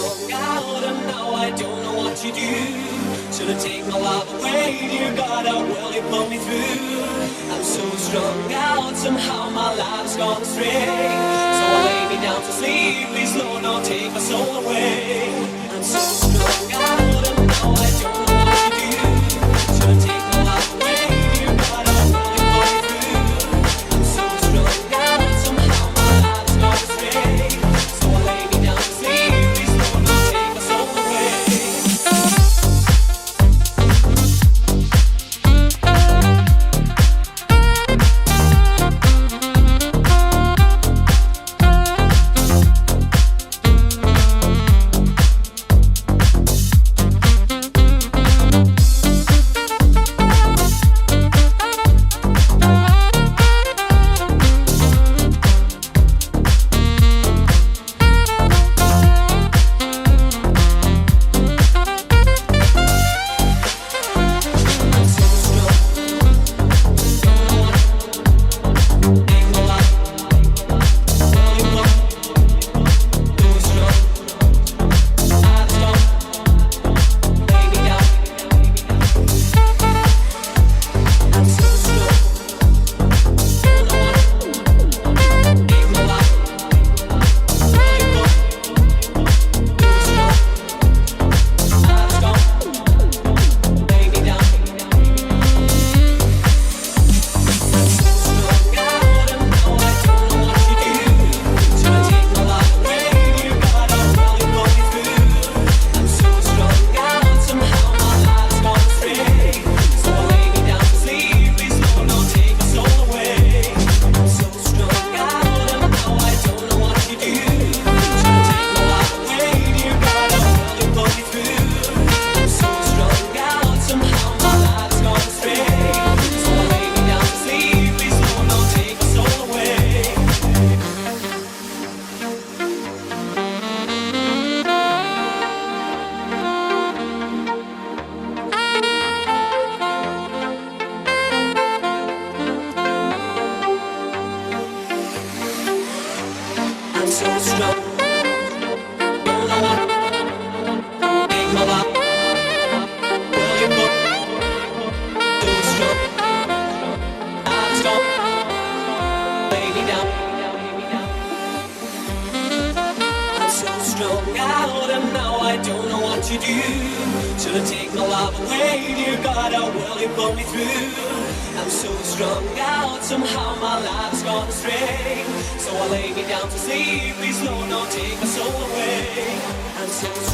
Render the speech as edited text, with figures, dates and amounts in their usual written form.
strung out and now I don't know what to do. Should I take my love away, dear God, how will you pull me through? I'm so strung out, somehow my life's gone astray. So I lay me down to sleep, please Lord, don't take my soul away. I'm so strung out and now I don't know what to do. Should I take my love away, dear God, how will you pull me through? I'm so strung out, somehow my life's gone astray. So I lay me down to sleep, please Lord, don't take my soul away. Somehow my life's gone astray. So I lay me down to sleep. Please, Lord, don't take my soul away. I'm so